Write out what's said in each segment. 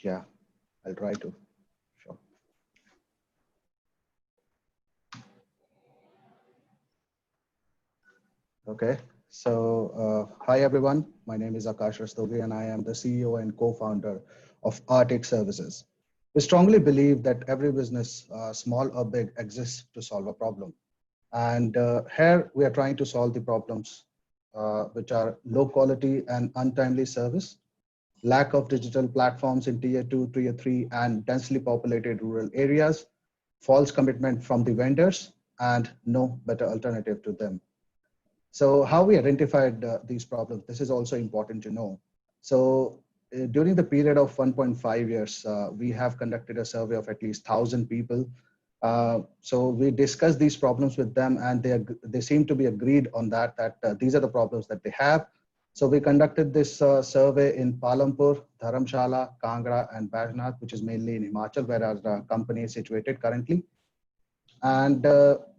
Yeah, I'll try to. Sure. Okay. So, hi everyone. My name is Akash Rastogi, and I am the CEO and co-founder of Arctic Services. We strongly believe that every business, small or big, exists to solve a problem. And here we are trying to solve the problems which are low quality and untimely service, lack of digital platforms in tier 2, tier 3, and densely populated rural areas, false commitment from the vendors, and no better alternative to them. So how we identified these problems, this is also important to know. So during the period of 1.5 years, we have conducted a survey of at least 1,000 people. So we discussed these problems with them, and they seem to be agreed on that these are the problems that they have. So we conducted this survey in Palampur, Dharamshala, Kangra, and Bajnath, which is mainly in Himachal, where our company is situated currently. And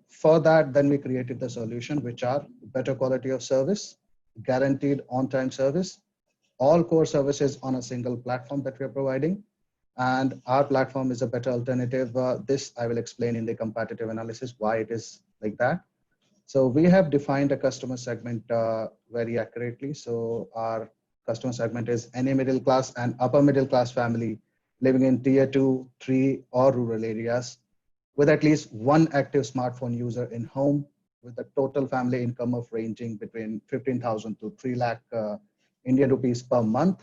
for that, then we created the solution, which are better quality of service, guaranteed on-time service, all core services on a single platform that we are providing. And our platform is a better alternative. This I will explain in the competitive analysis why it is like that. So we have defined a customer segment very accurately. So our customer segment is any middle class and upper middle class family living in tier 2, 3, or rural areas with at least one active smartphone user in home, with a total family income of ranging between 15,000 to 3 lakh Indian rupees per month,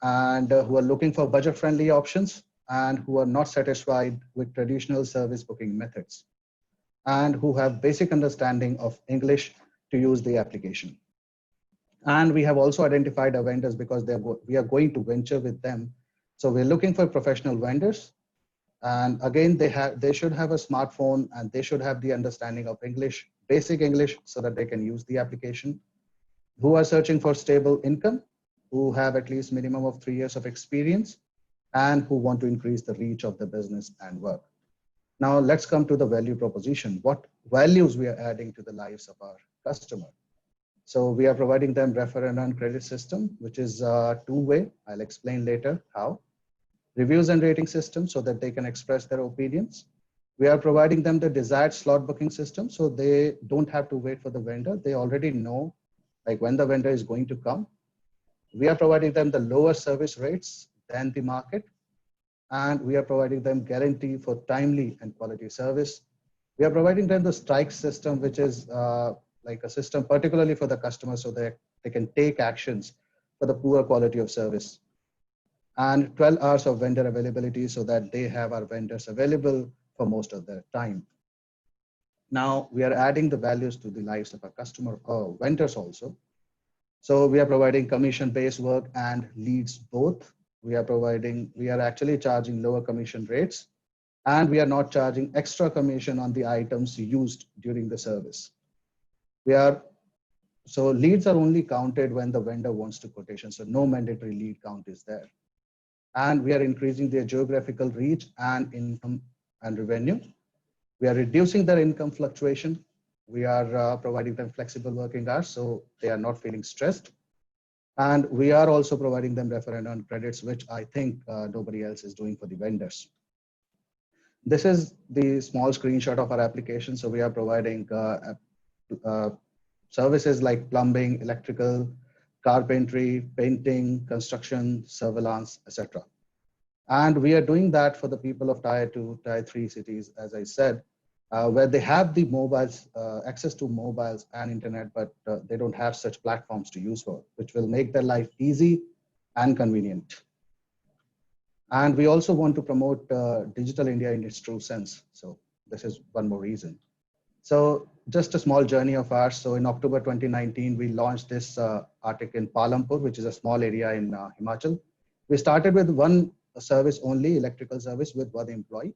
and who are looking for budget friendly options and who are not satisfied with traditional service booking methods, and who have basic understanding of English to use the application. And we have also identified our vendors because we are going to venture with them. So we're looking for professional vendors, and again they should have a smartphone, and they should have the understanding of English, basic English, so that they can use the application, who are searching for stable income, who have at least minimum of 3 years of experience, and who want to increase the reach of the business and work. Now let's come to the value proposition. What values we are adding to the lives of our customer? So we are providing them refer and earn credit system, which is two-way. I'll explain later how. Reviews and rating system so that they can express their opinions. We are providing them the desired slot booking system so they don't have to wait for the vendor. They already know like when the vendor is going to come. We are providing them the lower service rates than the market, and we are providing them guarantee for timely and quality service. We are providing them the strike system, which is like a system particularly for the customer so that they can take actions for the poor quality of service, and 12 hours of vendor availability so that they have our vendors available for most of their time. Now we are adding the values to the lives of our customer vendors also. So we are providing commission-based work and leads both. We are actually charging lower commission rates, and we are not charging extra commission on the items used during the service. So leads are only counted when the vendor wants to quotation. So no mandatory lead count is there. And we are increasing their geographical reach and income and revenue. We are reducing their income fluctuation. We are providing them flexible working hours so they are not feeling stressed. And we are also providing them refer and earn credits, which I think nobody else is doing for the vendors. This is the small screenshot of our application. So we are providing services like plumbing, electrical, carpentry, painting, construction, surveillance, etc. And we are doing that for the people of tier 2, tier 3 cities, as I said, where they have the mobiles, access to mobiles and internet, but they don't have such platforms to use for, which will make their life easy and convenient. And we also want to promote Digital India in its true sense. So this is one more reason. So just a small journey of ours. So in October 2019, we launched this Arctic in Palampur, which is a small area in Himachal. We started with one service only, electrical service with one employee.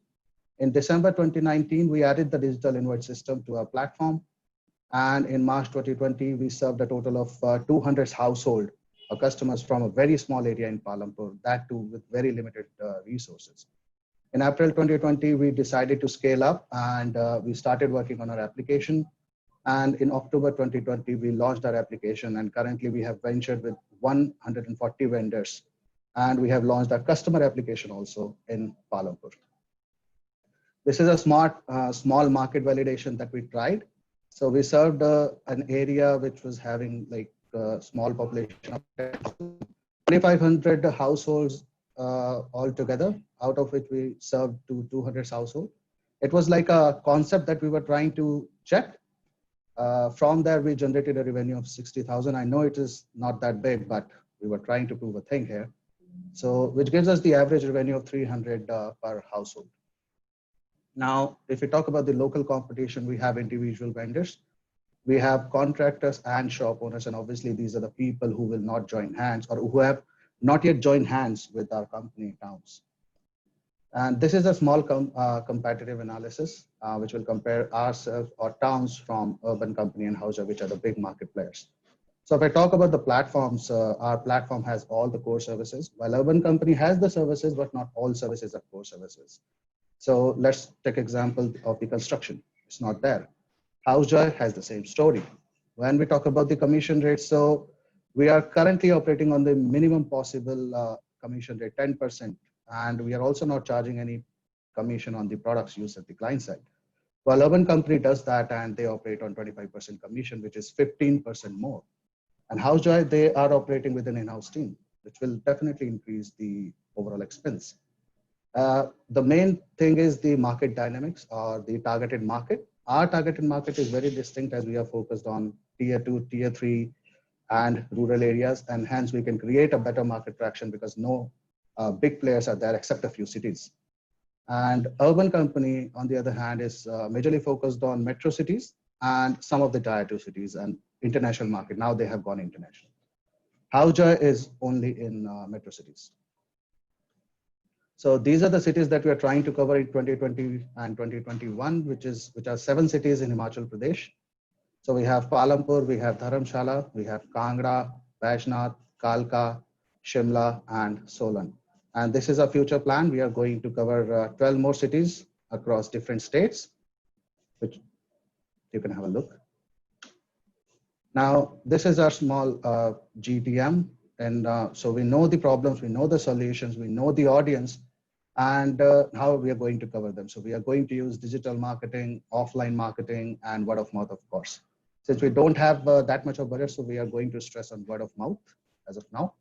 In December 2019, we added the digital invoice system to our platform. And in March 2020, we served a total of 200 household customers from a very small area in Palampur, that too with very limited resources. In April 2020, we decided to scale up, and we started working on our application. And in October 2020, we launched our application, and currently we have ventured with 140 vendors And we have launched a customer application also in Palampur. This is a small market validation that we tried. So we served an area which was having like a small population of 2,500 households altogether, out of which we served to 200 households. It was like a concept that we were trying to check. From there, we generated a revenue of 60,000. I know it is not that big, but we were trying to prove a thing here. So, which gives us the average revenue of 300 per household. Now, if we talk about the local competition, we have individual vendors, we have contractors and shop owners, and obviously these are the people who will not join hands or who have not yet joined hands with our company towns. And this is a small competitive analysis, which will compare ourselves or towns from Urban Company and Houseware, which are the big market players. So if I talk about the platforms, our platform has all the core services, while Urban Company has the services, but not all services are core services. So let's take example of the construction. It's not there. Housejoy has the same story. When we talk about the commission rate, so we are currently operating on the minimum possible commission rate, 10%. And we are also not charging any commission on the products used at the client side. While Urban Company does that and they operate on 25% commission, which is 15% more. And Housejoy, they are operating with an in-house team, which will definitely increase the overall expense. The main thing is the market dynamics or the targeted market. Our targeted market is very distinct as we are focused on tier 2, tier 3, and rural areas. And hence we can create a better market traction because no big players are there except a few cities. And Urban Company, on the other hand, is majorly focused on metro cities and some of the tier 2 cities and international market. Now they have gone international. Housejoy is only in metro cities. So these are the cities that we are trying to cover in 2020 and 2021, which are 7 cities in Himachal Pradesh. So we have Palampur, we have Dharamshala, we have Kangra, Vaishnath, Kalka, Shimla, and Solan. And this is our future plan. We are going to cover 12 more cities across different states, which you can have a look. Now, this is our small GTM. And so we know the problems, we know the solutions, we know the audience, and how we are going to cover them. So we are going to use digital marketing, offline marketing, and word of mouth, of course. Since we don't have that much of budget, so we are going to stress on word of mouth as of now.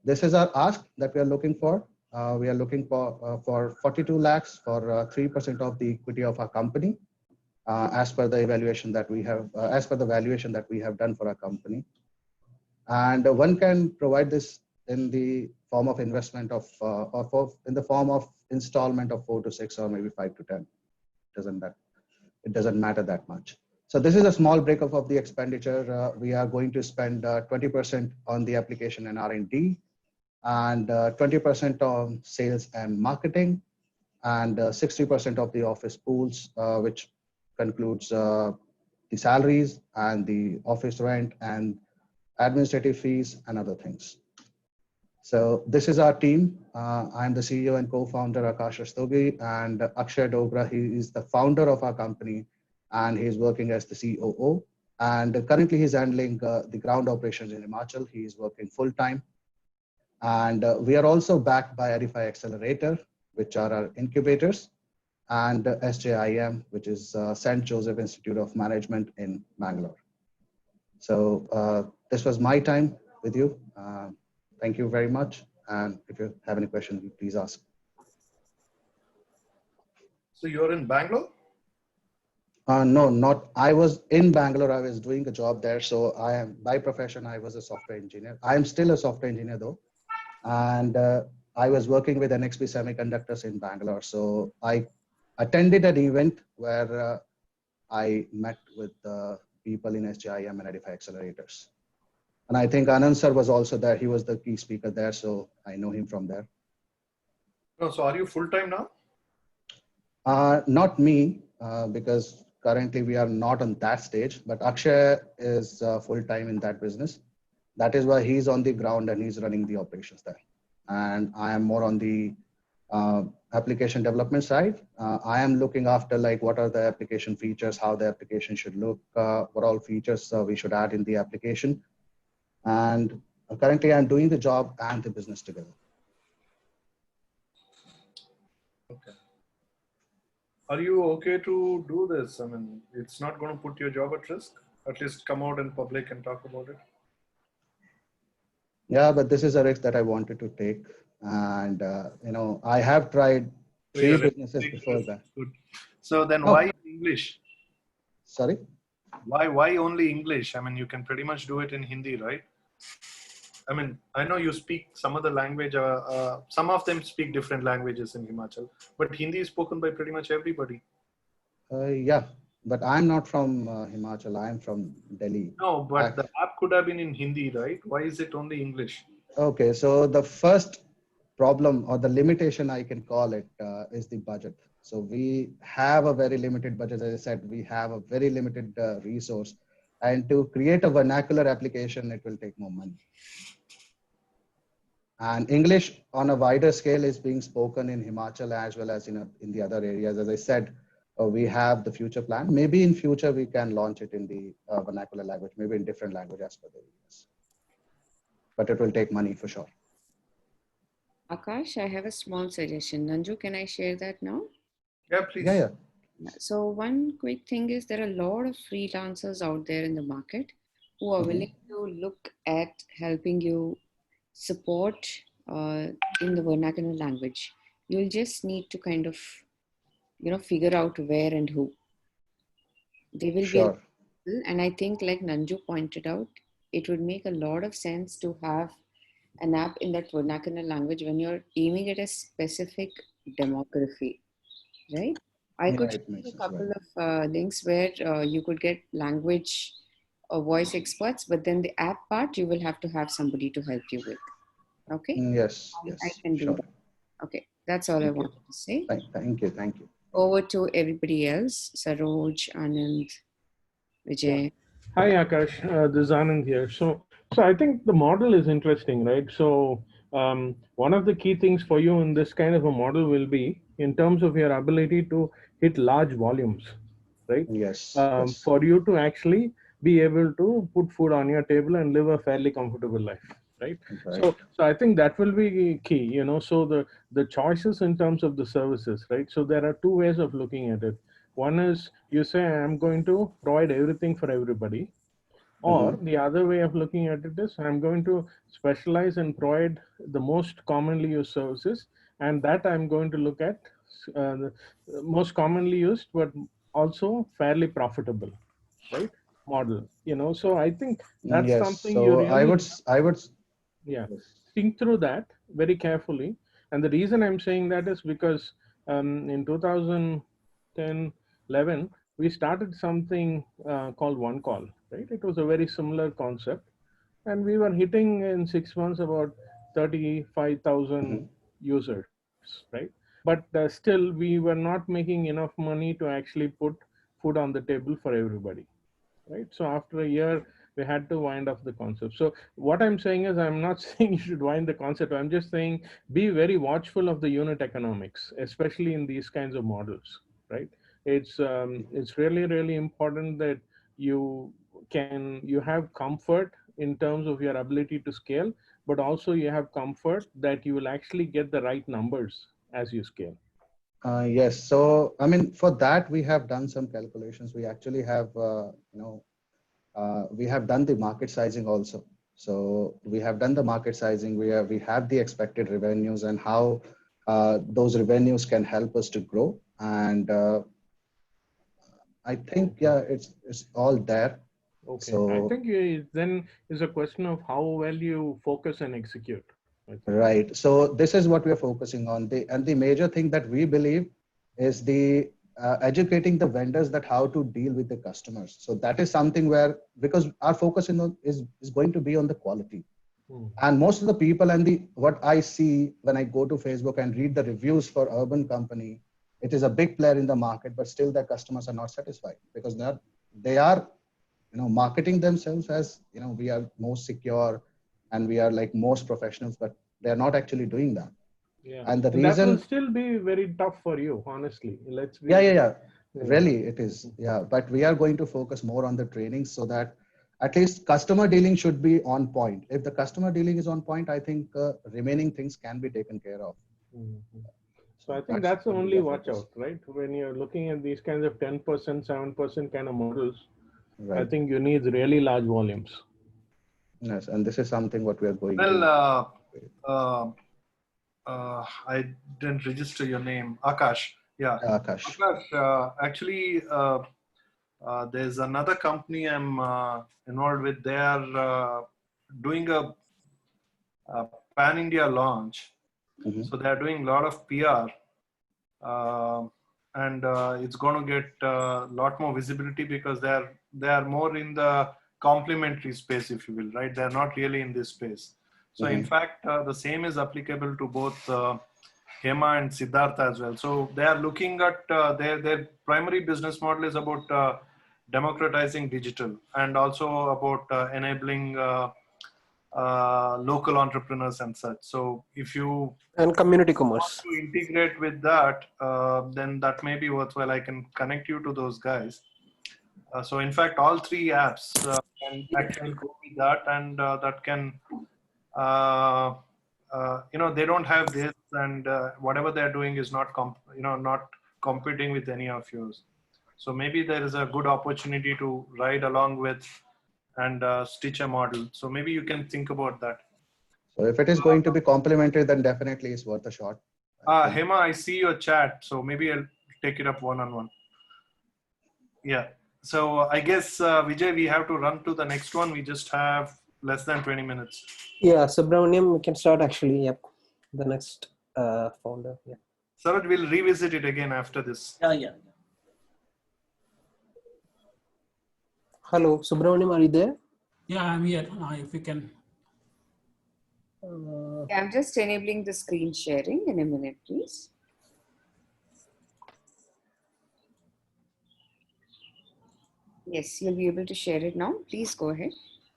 This is our ask that we are looking for. We are looking for 42 lakhs for 3% of the equity of our company, as per the evaluation that we have, as per the valuation that we have done for our company. And one can provide this in the form of investment of, in the form of installment of 4 to 6 or maybe 5 to 10. It doesn't matter that much. So this is a small breakup of the expenditure. We are going to spend 20% on the application and R&D, and 20% on sales and marketing, and 60% of the office pools, which concludes the salaries and the office rent and administrative fees and other things. So this is our team. I'm the CEO and co-founder Akash Rastogi, and Akshay Dogra, he is the founder of our company and he's working as the COO. And currently he's handling the ground operations in Himachal. He is working full-time. And we are also backed by Edify Accelerator, which are our incubators, and SJIM, which is St. Joseph Institute of Management in Bangalore. So this was my time with you. Thank you very much. And if you have any questions, please ask. So you're in Bangalore? No, not. I was in Bangalore. I was doing a job there. So I am, by profession, I was a software engineer. I am still a software engineer though. And I was working with NXP Semiconductors in Bangalore. So I attended an event where I met with people in SJIM and Edify Accelerators. And I think Anand sir was also there. He was the key speaker there. So I know him from there. Oh, so are you full-time now? Not me, because currently we are not on that stage, but Akshay is full-time in that business. That is why he's on the ground and he's running the operations there. And I am more on the application development side. I am looking after like what are the application features, how the application should look, what all features we should add in the application. And currently I'm doing the job and the business together. Okay. Are you okay to do this? I mean, it's not going to put your job at risk. At least come out in public and talk about it. Yeah, but this is a risk that I wanted to take. And, I have tried So three you're ready to businesses take the before risk. that. Good. So then No, why English? sorry. Why only English? I mean, you can pretty much do it in Hindi, right? I mean, I know you speak some other language. Some of them speak different languages in Himachal, but Hindi is spoken by pretty much everybody. Yeah, but I'm not from Himachal. I'm from Delhi. No, I, but the app could have been in Hindi, right? Why is it only English? okay, so the first problem or the limitation I can call it is the budget. So we have a very limited budget. As I said, we have a very limited resource. And to create a vernacular application, it will take more money. And English on a wider scale is being spoken in Himachal as well as in the other areas. As I said, we have the future plan. Maybe in future we can launch it in the vernacular language, maybe in different language as per the areas. But it will take money for sure. Akash, I have a small suggestion. Nanju, can I share that now? Yeah, please. Yeah. So one quick thing is there are a lot of freelancers out there in the market who are willing to look at helping you support in the vernacular language. You'll just need to kind of, figure out where and who. They will be Sure. available. And I think like Nanju pointed out, it would make a lot of sense to have an app in that vernacular language when you're aiming at a specific demography, right? I Yeah, could it show makes you a sense, couple right. of links where you could get language or voice experts, but then the app part you will have to have somebody to help you with. Okay, Yes, I yes, can do sure. that. Okay, that's all I Thank you. wanted to say. Thank you. Thank you. Over to everybody else, Saroj, Anand, Vijay. Hi Akash, this is Anand here. So I think the model is interesting, right? So one of the key things for you in this kind of a model will be in terms of your ability to hit large volumes, right? Yes, yes. For you to actually be able to put food on your table and live a fairly comfortable life, right? Right. So I think that will be key, So the choices in terms of the services, right? So there are two ways of looking at it. One is you say, I'm going to provide everything for everybody. Or the other way of looking at it is, I'm going to specialize and provide the most commonly used services. And that I'm going to look at the most commonly used, but also fairly profitable, right? Model, So I think that's Yes. something you So really, I would, yeah, yes. think through that very carefully. And the reason I'm saying that is because in 2010, 11, we started something called One Call, right? It was a very similar concept. And we were hitting in 6 months about 35,000 users, right? But still, we were not making enough money to actually put food on the table for everybody, right? So after a year, we had to wind up the concept. So what I'm saying is, I'm not saying you should wind the concept. I'm just saying be very watchful of the unit economics, especially in these kinds of models, right? It's really, really important that you have comfort in terms of your ability to scale, but also you have comfort that you will actually get the right numbers as you scale. Yes. So, I mean, for that, we have done some calculations. We actually have, we have done the market sizing also. So we have done the market sizing. We have the expected revenues and how those revenues can help us to grow. And I think, yeah, it's all there. Okay. So, I think then is a question of how well you focus and execute. right. So this is what we are focusing on. And the major thing that we believe is the educating the vendors that how to deal with the customers. So that is something where, because our focus is going to be on the quality. And most of the people and what I see when I go to Facebook and read the reviews for urban company, it is a big player in the market, but still their customers are not satisfied because they are marketing themselves as, we are most secure and we are like most professionals, but they're not actually doing that. Yeah. And the And that will reason, still be very tough for you, honestly. Let's be. yeah. Really, it is. Yeah. But we are going to focus more on the training so that at least customer dealing should be on point. If the customer dealing is on point, I think remaining things can be taken care of. So I think that's the only watch out, right? When you're looking at these kinds of 10%, 7% kind of models, I Right. think you need really large volumes. Yes, and this is something what we are going Well, to. I didn't register your name, Akash. Yeah, Akash. Akash. Actually, there's another company I'm involved with. They are doing a pan India launch. Mhm. So they are doing a lot of PR, and it's going to get a lot more visibility because they are more in the complementary space, if you will, right? They're not really in this space. So in Mhm. fact, the same is applicable to both Hema and Siddhartha as well. So they are looking at their primary business model is about democratizing digital and also about enabling local entrepreneurs and such. So if you And community want commerce. to integrate with that, then that may be worthwhile. I can connect you to those guys. So in fact, all three apps can actually go with that, and that can, they don't have this, and whatever they're doing is not, not competing with any of yours. So maybe there is a good opportunity to ride along with and stitch a model. So maybe you can think about that. So if it is going to be complementary, then definitely it's worth a shot. I think. Hema, I see your chat, so maybe I'll take it up one-on-one. Yeah. So I guess, Vijay, we have to run to the next one. We just have less than 20 minutes. Yeah, Subramaniam, we can start actually. Yep. The next founder. Yeah. Saroj, we'll revisit it again after this. Yeah. Hello, Subramaniam, are you there? Yeah, I'm here. If you can. Yeah, I'm just enabling the screen sharing in a minute, please. Yes, you'll be able to share it now. Please go ahead.